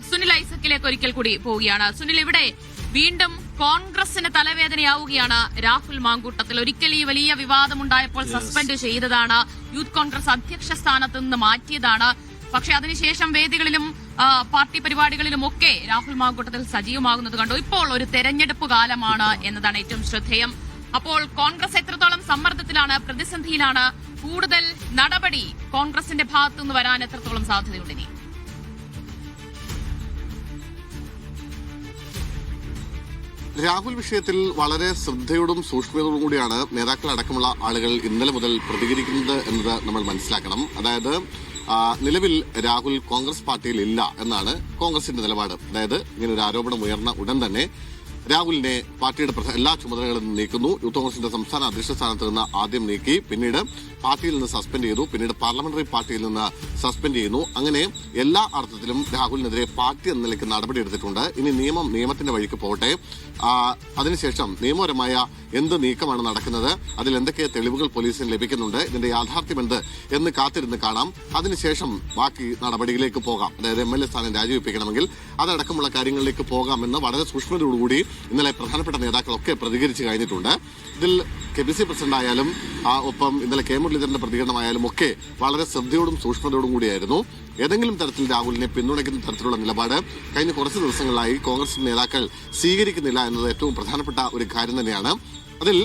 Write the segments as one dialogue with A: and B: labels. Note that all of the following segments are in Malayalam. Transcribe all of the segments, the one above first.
A: സുനിൽ ഐസക്കിലേക്ക് ഒരിക്കൽ കൂടി പോവുകയാണ്. സുനിൽ, ഇവിടെ വീണ്ടും കോൺഗ്രസിന് തലവേദനയാവുകയാണ് രാഹുൽ മാങ്കൂട്ടത്തിൽ. ഒരിക്കൽ ഈ വലിയ വിവാദമുണ്ടായപ്പോൾ സസ്പെൻഡ് ചെയ്തതാണ്, യൂത്ത് കോൺഗ്രസ് അധ്യക്ഷ സ്ഥാനത്ത് നിന്ന് മാറ്റിയതാണ്. പക്ഷെ അതിനുശേഷം വേദികളിലും പാർട്ടി പരിപാടികളിലുമൊക്കെ രാഹുൽ മാങ്കൂട്ടത്തിൽ സജീവമാകുന്നത് കണ്ടു. ഇപ്പോൾ ഒരു തെരഞ്ഞെടുപ്പ് കാലമാണ് എന്നതാണ് ഏറ്റവും ശ്രദ്ധേയം. അപ്പോൾ കോൺഗ്രസ് എത്രത്തോളം സമ്മർദ്ദത്തിലാണ്, പ്രതിസന്ധിയിലാണ്? കൂടുതൽ നടപടി കോൺഗ്രസിന്റെ ഭാഗത്തുനിന്ന് വരാൻ എത്രത്തോളം സാധ്യതയുണ്ട് ഇനി?
B: രാഹുൽ വിഷയത്തിൽ വളരെ ശ്രദ്ധയോടും സൂക്ഷ്മതയോടും കൂടിയാണ് നേതാക്കൾ അടക്കമുള്ള ആളുകൾ ഇന്നലെ മുതൽ പ്രതികരിക്കുന്നത് എന്നത് നമ്മൾ മനസ്സിലാക്കണം. അതായത് നിലവിൽ രാഹുൽ കോൺഗ്രസ് പാർട്ടിയിൽ ഇല്ല എന്നാണ് കോൺഗ്രസിന്റെ നിലപാട്. അതായത് ഇങ്ങനെ ഒരു ആരോപണം ഉയർന്ന ഉടൻ തന്നെ രാഹുലിനെ പാർട്ടിയുടെ എല്ലാ ചുമതലകളിൽ നിന്ന് നീക്കുന്നു. യൂത്ത് കോൺഗ്രസിന്റെ സംസ്ഥാന അധ്യക്ഷ സ്ഥാനത്ത് നിന്ന് ആദ്യം നീക്കി, പിന്നീട് പാർട്ടിയിൽ നിന്ന് സസ്പെൻഡ് ചെയ്തു, പിന്നീട് പാർലമെന്ററി പാർട്ടിയിൽ നിന്ന് സസ്പെൻഡ് ചെയ്യുന്നു. അങ്ങനെ എല്ലാ അർത്ഥത്തിലും രാഹുലിനെതിരെ പാർട്ടി എന്ന നിലയ്ക്ക് നടപടിയെടുത്തിട്ടുണ്ട്. ഇനി നിയമത്തിന്റെ വഴിക്ക് പോകട്ടെ. അതിനുശേഷം നിയമപരമായ എന്ത് നീക്കമാണ് നടക്കുന്നത്, അതിൽ എന്തൊക്കെ തെളിവുകൾ പോലീസിന് ലഭിക്കുന്നുണ്ട്, ഇതിന്റെ യാഥാർത്ഥ്യം എന്ത് എന്ന് കാത്തിരുന്ന് കാണാം. അതിനുശേഷം ബാക്കി നടപടികളിലേക്ക് പോകാം. അതായത് MLA സ്ഥാനം രാജിവെപ്പിക്കണമെങ്കിൽ അതടക്കമുള്ള കാര്യങ്ങളിലേക്ക് പോകാമെന്ന് വളരെ സൂക്ഷ്മതയോടുകൂടി ഇന്നലെ പ്രധാനപ്പെട്ട നേതാക്കളൊക്കെ പ്രതികരിച്ചു കഴിഞ്ഞിട്ടുണ്ട്. ഇതിൽ KPC പ്രസിഡന്റ് ആയാലും ഒപ്പം ഇന്നലെ K മുരളീധരന്റെ പ്രതികരണമായാലും ഒക്കെ വളരെ ശ്രദ്ധയോടും സൂക്ഷ്മതയോടും കൂടിയായിരുന്നു. ഏതെങ്കിലും തരത്തിൽ രാഹുലിനെ പിന്തുണയ്ക്കുന്ന തരത്തിലുള്ള നിലപാട് കഴിഞ്ഞ കുറച്ച് ദിവസങ്ങളായി കോൺഗ്രസ് നേതാക്കൾ സ്വീകരിക്കുന്നില്ല എന്നത് ഏറ്റവും പ്രധാനപ്പെട്ട ഒരു കാര്യം തന്നെയാണ്. അതിൽ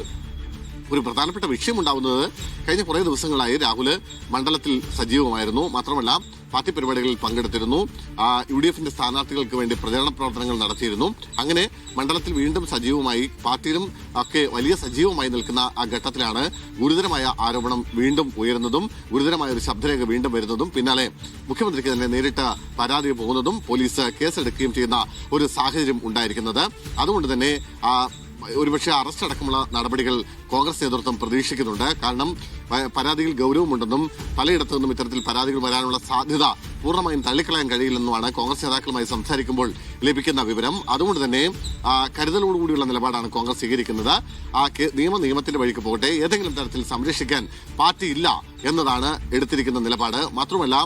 B: ഒരു പ്രധാനപ്പെട്ട വിഷയമുണ്ടാവുന്നത് കഴിഞ്ഞ കുറേ ദിവസങ്ങളായി രാഹുല് മണ്ഡലത്തിൽ സജീവമായിരുന്നു. മാത്രമല്ല പാർട്ടി പരിപാടികളിൽ പങ്കെടുത്തിരുന്നു. UDFന്റെ സ്ഥാനാർത്ഥികൾക്ക് വേണ്ടി പ്രചരണ പ്രവർത്തനങ്ങൾ നടത്തിയിരുന്നു. അങ്ങനെ മണ്ഡലത്തിൽ വീണ്ടും സജീവമായി, പാർട്ടിയിലും ഒക്കെ വലിയ സജീവമായി നിൽക്കുന്ന ആ ഘട്ടത്തിലാണ് ഗുരുതരമായ ആരോപണം വീണ്ടും ഉയരുന്നതും ഗുരുതരമായ ഒരു ശബ്ദരേഖ വീണ്ടും വരുന്നതും പിന്നാലെ മുഖ്യമന്ത്രിക്ക് തന്നെ നേരിട്ട് പരാതി പോകുന്നതും പോലീസ് കേസെടുക്കുകയും ചെയ്യുന്ന ഒരു സാഹചര്യം ഉണ്ടായിരിക്കുന്നത്. അതുകൊണ്ട് തന്നെ ഒരുപക്ഷെ അറസ്റ്റ് അടക്കമുള്ള നടപടികൾ കോൺഗ്രസ് നേതൃത്വം പ്രതീക്ഷിക്കുന്നുണ്ട്. കാരണം പരാതിയിൽ ഗൌരവമുണ്ടെന്നും പലയിടത്തു നിന്നും ഇത്തരത്തിൽ പരാതികൾ വരാനുള്ള സാധ്യത പൂർണ്ണമായും തള്ളിക്കളയാൻ കഴിയില്ലെന്നുമാണ് കോൺഗ്രസ് നേതാക്കളുമായി സംസാരിക്കുമ്പോൾ ലഭിക്കുന്ന വിവരം. അതുകൊണ്ട് തന്നെ കരുതലോടുകൂടിയുള്ള നിലപാടാണ് കോൺഗ്രസ് സ്വീകരിക്കുന്നത്. നിയമത്തിന്റെ വഴിക്ക് പോകട്ടെ, ഏതെങ്കിലും തരത്തിൽ സംരക്ഷിക്കാൻ പാർട്ടി ഇല്ല എന്നതാണ് എടുത്തിരിക്കുന്ന നിലപാട്. മാത്രമല്ല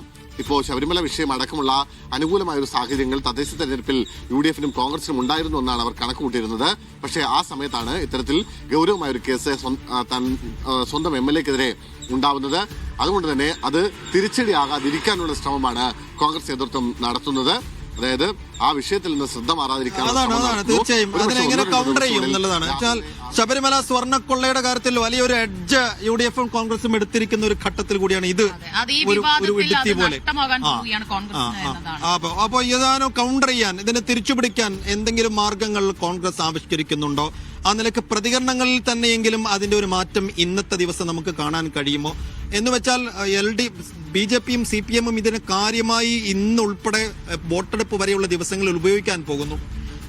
B: ഇപ്പോൾ ശബരിമല വിഷയം അടക്കമുള്ള അനുകൂലമായ ഒരു സാഹചര്യങ്ങൾ തദ്ദേശ തെരഞ്ഞെടുപ്പിൽ UDFനും കോൺഗ്രസിനും ഉണ്ടായിരുന്നു എന്നാണ് അവർ കണക്കുകൂട്ടിയിരുന്നത്. പക്ഷേ ആ സമയത്താണ് ഇത്തരത്തിൽ ഗൌരവമായ ഒരു കേസ് സ്വന്തം MLAക്കെതിരെ ഉണ്ടാവുന്നത്. അതുകൊണ്ട് തന്നെ അത് തിരിച്ചടിയാകാതിരിക്കാനുള്ള ശ്രമമാണ് കോൺഗ്രസ് നേതൃത്വം നടത്തുന്നത്. അതായത് ആ വിഷയത്തിൽ നിന്ന് ശ്രദ്ധ മാറാതിരിക്കാൻ
C: തീർച്ചയായും അതിനെങ്ങനെ കൗണ്ടർ ചെയ്യും എന്നുള്ളതാണ്. ശബരിമല സ്വർണ്ണക്കൊള്ളയുടെ കാര്യത്തിൽ വലിയൊരു എഡ്ജ് UDFും കോൺഗ്രസും എടുത്തിരിക്കുന്ന ഒരു ഘട്ടത്തിൽ കൂടിയാണ് ഇത് ഒരു ഇടുത്തി പോലെ. അപ്പൊ ഏതാനും കൗണ്ടർ ചെയ്യാൻ, ഇതിനെ തിരിച്ചുപിടിക്കാൻ എന്തെങ്കിലും മാർഗങ്ങൾ കോൺഗ്രസ് ആവിഷ്കരിക്കുന്നുണ്ടോ? ആ നിലയ്ക്ക് പ്രതികരണങ്ങളിൽ തന്നെയെങ്കിലും അതിന്റെ ഒരു മാറ്റം ഇന്നത്തെ ദിവസം നമുക്ക് കാണാൻ കഴിയുമോ എന്ന് വെച്ചാൽ BJPയും CPMും ഇതിനെ കാര്യമായി ഇന്നുൾപ്പെടെ വോട്ടെടുപ്പ് വരെയുള്ള ദിവസങ്ങളിൽ ഉപയോഗിക്കാൻ പോകുന്നു.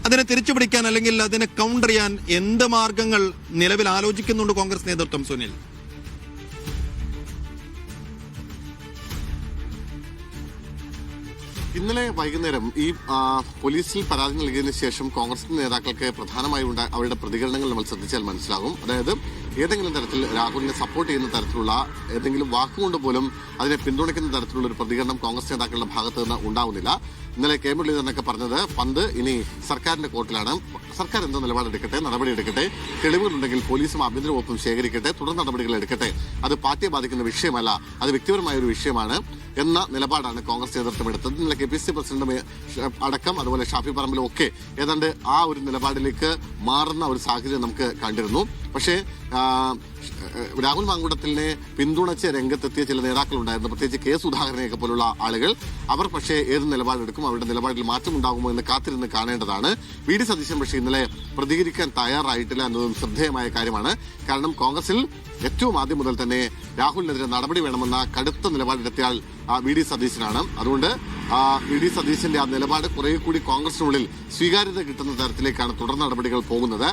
C: അതിനെ തിരിച്ചുപിടിക്കാൻ അല്ലെങ്കിൽ അതിനെ കൗണ്ടർ ചെയ്യാൻ എന്ത് മാർഗങ്ങൾ നിലവിൽ ആലോചിക്കുന്നുണ്ട് കോൺഗ്രസ് നേതൃത്വം? സുനിൽ,
B: ഇന്നലെ വൈകുന്നേരം ഈ പോലീസിൽ പരാതി നൽകിയതിനു ശേഷം കോൺഗ്രസ് നേതാക്കൾക്ക് പ്രധാനമായും അവരുടെ പ്രതികരണങ്ങൾ നമ്മൾ ശ്രദ്ധിച്ചാൽ മനസ്സിലാകും. അതായത് ഏതെങ്കിലും തരത്തിൽ രാഹുലിനെ സപ്പോർട്ട് ചെയ്യുന്ന തരത്തിലുള്ള ഏതെങ്കിലും വാക്കുകൊണ്ട് പോലും അതിനെ പിന്തുണയ്ക്കുന്ന തരത്തിലുള്ള ഒരു പ്രതികരണം കോൺഗ്രസ് നേതാക്കളുടെ ഭാഗത്ത് നിന്ന് ഉണ്ടാവുന്നില്ല. ഇന്നലെ K മുരളീധരനൊക്കെ പറഞ്ഞത് പന്ത് ഇനി സർക്കാരിന്റെ കോർട്ടിലാണ്, സർക്കാർ എന്തോ നിലപാടെടുക്കട്ടെ, നടപടിയെടുക്കട്ടെ, തെളിവുകളുണ്ടെങ്കിൽ പോലീസും ആഭ്യന്തര വകുപ്പും ശേഖരിക്കട്ടെ, തുടർ നടപടികൾ എടുക്കട്ടെ, അത് പാർട്ടിയെ ബാധിക്കുന്ന വിഷയമല്ല, അത് വ്യക്തിപരമായ ഒരു വിഷയമാണ് എന്ന നിലപാടാണ് കോൺഗ്രസ് നേതൃത്വം എടുത്തത്. ഇന്നലെ KPC പ്രസിഡന്റ് അടക്കം അതുപോലെ ഷാഫി പറമ്പിലും ഒക്കെ ഏതാണ്ട് ആ ഒരു നിലപാടിലേക്ക് മാറുന്ന ഒരു സാഹചര്യം നമുക്ക് കണ്ടിരുന്നു. പക്ഷേ രാഹുൽ മാങ്കൂട്ടത്തിനെ പിന്തുണച്ച് രംഗത്തെത്തിയ ചില നേതാക്കളുണ്ടായിരുന്നു, പ്രത്യേകിച്ച് K സുധാകരനെയൊക്കെ പോലുള്ള ആളുകൾ. അവർ പക്ഷേ ഏത് നിലപാടെടുക്കും, അവരുടെ നിലപാടിൽ മാറ്റമുണ്ടാകുമോ എന്ന് കാത്തിരുന്ന് കാണേണ്ടതാണ്. VD സതീശൻ പക്ഷേ ഇന്നലെ പ്രതികരിക്കാൻ തയ്യാറായിട്ടില്ല എന്നതും ശ്രദ്ധേയമായ കാര്യമാണ്. കാരണം കോൺഗ്രസിൽ ഏറ്റവും ആദ്യം മുതൽ തന്നെ രാഹുലിനെതിരെ നടപടി വേണമെന്ന കടുത്ത നിലപാടെടുത്തയാൾ VD സതീശനാണ്. അതുകൊണ്ട് VD സതീശന്റെ ആ നിലപാട് കുറെ കൂടി കോൺഗ്രസിനുള്ളിൽ സ്വീകാര്യത കിട്ടുന്ന തരത്തിലേക്കാണ് തുടർ നടപടികൾ പോകുന്നത്.